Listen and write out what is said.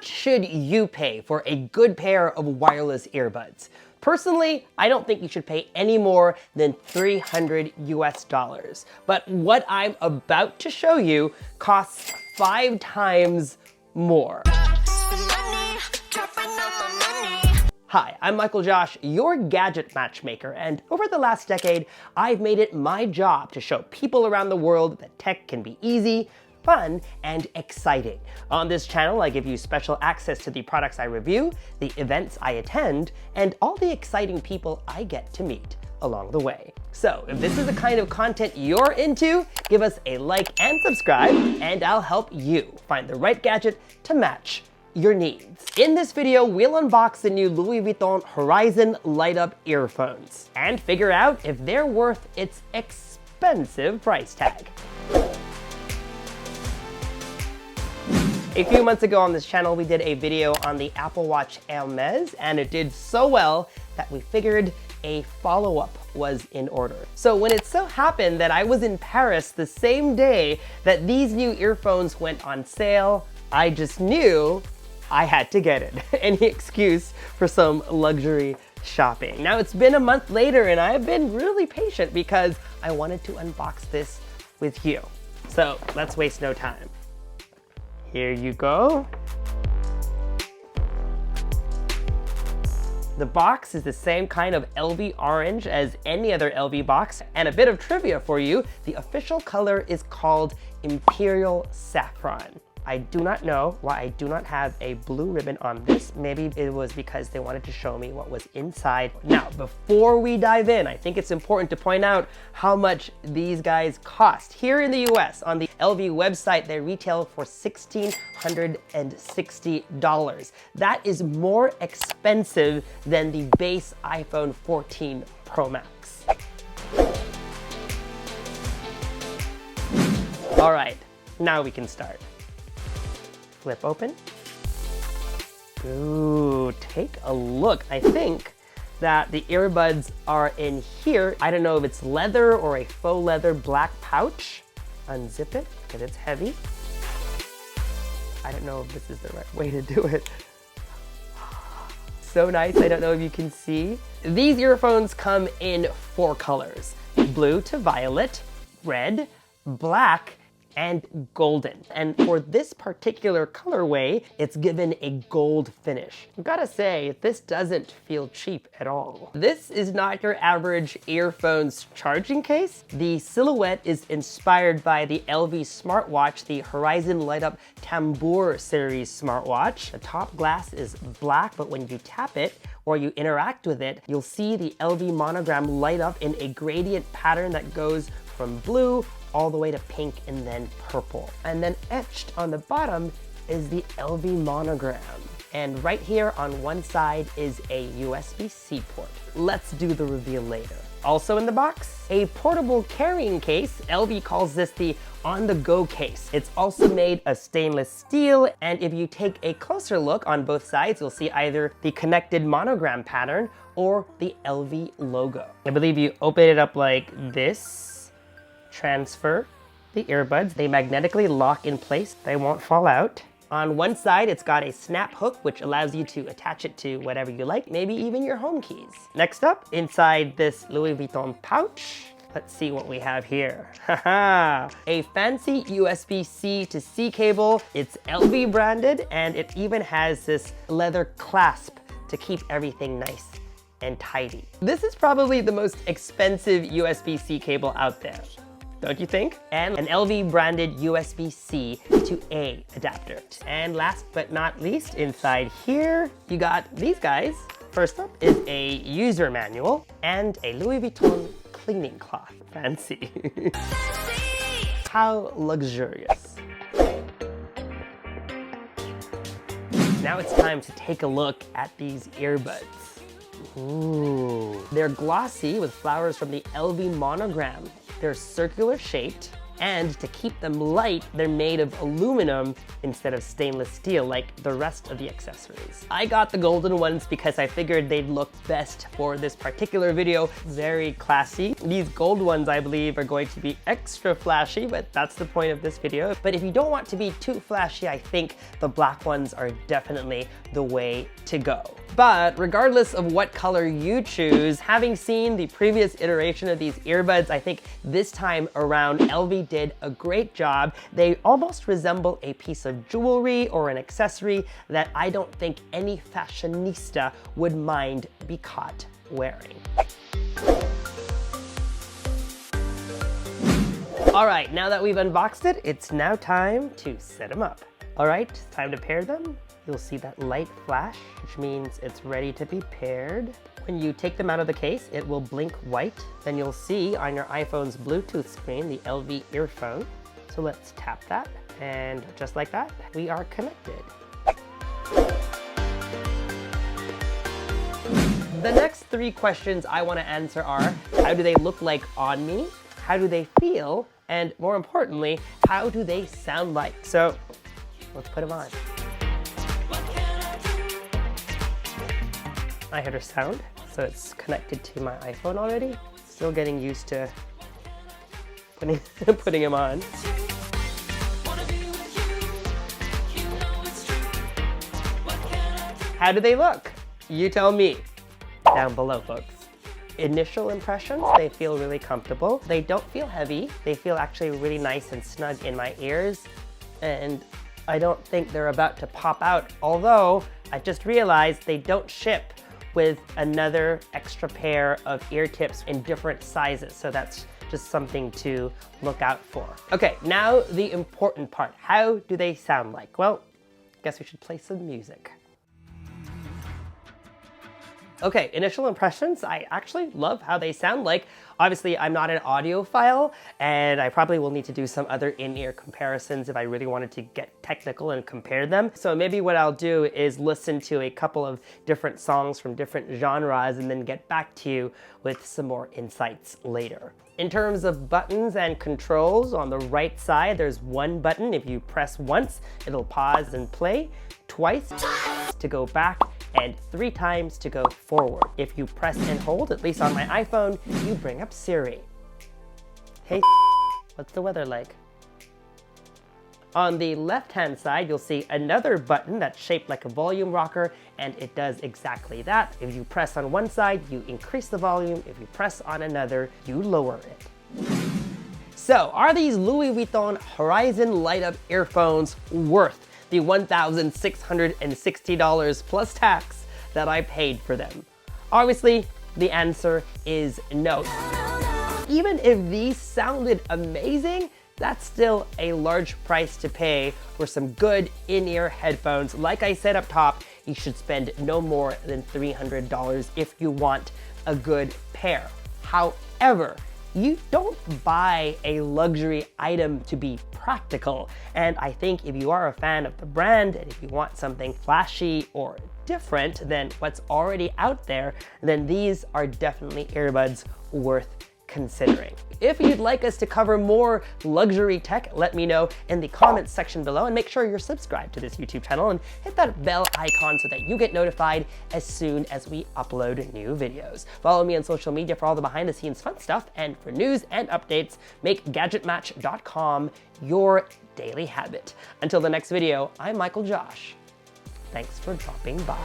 much should you pay for a good pair of wireless earbuds? Personally, I don't think you should pay any more than $300 US. But what I'm about to show you costs 5 times more. Hi, I'm MICHAELJOSH, your gadget matchmaker, and over the last decade, I've made it my job to show people around the world that tech can be easy, fun, and exciting. On this channel, I give you special access to the products I review, the events I attend, and all the exciting people I get to meet along the way. So if this is the kind of content you're into, give us a like and subscribe, and I'll help you find the right gadget to match your needs. In this video, we'll unbox the new Louis Vuitton Horizon Light Up earphones and figure out if they're worth its expensive price tag. A few months ago on this channel, we did a video on the Apple Watch Hermes, and it did so well that we figured a follow-up was in order. So when it so happened that I was in Paris the same day that these new earphones went on sale, I just knew I had to get it. Any excuse for some luxury shopping. Now it's been a month later and I've been really patient because I wanted to unbox this with you. So let's waste no time. Here you go. The box is the same kind of LV orange as any other LV box. And a bit of trivia for you, the official color is called Imperial Saffron. I do not know why I do not have a blue ribbon on this. Maybe it was because they wanted to show me what was inside. Now, before we dive in, I think it's important to point out how much these guys cost. Here in the US, on the LV website, they retail for $1,660. That is more expensive than the base iPhone 14 Pro Max. All right, now we can start. Flip open. Ooh, take a look. I think that the earbuds are in here. I don't know if it's leather or a faux leather black pouch. Unzip it, because it's heavy. I don't know if this is the right way to do it. So nice, I don't know if you can see. These earphones come in 4 colors. Blue to violet, red, black, and golden. And for this particular colorway, it's given a gold finish. I've gotta say, this doesn't feel cheap at all. This is not your average earphones charging case. The silhouette is inspired by the LV smartwatch, the Horizon Light Up Tambour series smartwatch. The top glass is black, but when you tap it or you interact with it, you'll see the LV monogram light up in a gradient pattern that goes from blue all the way to pink and then purple. And then etched on the bottom is the LV monogram. And right here on one side is a USB-C port. Let's do the reveal later. Also in the box, a portable carrying case. LV calls this the on-the-go case. It's also made of stainless steel, and if you take a closer look on both sides, you'll see either the connected monogram pattern or the LV logo. I believe you open it up like this, transfer the earbuds. They magnetically lock in place. They won't fall out. On one side, it's got a snap hook, which allows you to attach it to whatever you like, maybe even your home keys. Next up, inside this Louis Vuitton pouch, let's see what we have here. Haha, a fancy USB-C to C cable. It's LV branded, and it even has this leather clasp to keep everything nice and tidy. This is probably the most expensive USB-C cable out there, don't you think? And an LV branded USB-C to A adapter. And last but not least, inside here, you got these guys. First up is a user manual and a Louis Vuitton cleaning cloth. Fancy. How luxurious. Now it's time to take a look at these earbuds. Ooh. They're glossy with flowers from the LV monogram. They're circular shaped And to keep them light, they're made of aluminum instead of stainless steel like the rest of the accessories. I got the golden ones because I figured they'd look best for this particular video. Very classy. These gold ones, I believe, are going to be extra flashy, but that's the point of this video. But if you don't want to be too flashy, I think the black ones are definitely the way to go. But regardless of what color you choose, having seen the previous iteration of these earbuds, I think this time around LV did a great job. They almost resemble a piece of jewelry or an accessory that I don't think any fashionista would mind be caught wearing. All right, now that we've unboxed it, it's now time to set them up. All right, time to pair them. You'll see that light flash, which means it's ready to be paired. When you take them out of the case, it will blink white. Then you'll see on your iPhone's Bluetooth screen the LV earphone. So let's tap that, and just like that, we are connected. The next 3 questions I want to answer are, how do they look like on me? How do they feel? And more importantly, how do they sound like? So let's put them on. I heard a sound, so it's connected to my iPhone already. Still getting used to putting them on. How do they look? You tell me down below, folks. Initial impressions, they feel really comfortable. They don't feel heavy. They feel actually really nice and snug in my ears. And I don't think they're about to pop out, although I just realized they don't ship with another extra pair of ear tips in different sizes. So that's just something to look out for. Okay, now the important part. How do they sound like? Well, I guess we should play some music. Okay, initial impressions, I actually love how they sound like. Obviously, I'm not an audiophile, and I probably will need to do some other in-ear comparisons if I really wanted to get technical and compare them. So maybe what I'll do is listen to a couple of different songs from different genres and then get back to you with some more insights later. In terms of buttons and controls, on the right side, there's one button. If you press once, it'll pause and play, twice to go back, and 3 times to go forward. If you press and hold, at least on my iPhone, you bring up Siri. Hey, what's the weather like? On the left-hand side, you'll see another button that's shaped like a volume rocker, and it does exactly that. If you press on one side, you increase the volume. If you press on another, you lower it. So, are these Louis Vuitton Horizon light-up earphones worth the $1,660 plus tax that I paid for them? Obviously, the answer is no. Even if these sounded amazing, that's still a large price to pay for some good in-ear headphones. Like I said up top, you should spend no more than $300 if you want a good pair. However, you don't buy a luxury item to be practical. And I think if you are a fan of the brand and if you want something flashy or different than what's already out there, then these are definitely earbuds worth considering. If you'd like us to cover more luxury tech, let me know in the comments section below, and make sure you're subscribed to this YouTube channel and hit that bell icon so that you get notified as soon as we upload new videos. Follow me on social media for all the behind the scenes fun stuff, and for news and updates, make GadgetMatch.com your daily habit. Until the next video, I'm MICHAELJOSH. Thanks for dropping by.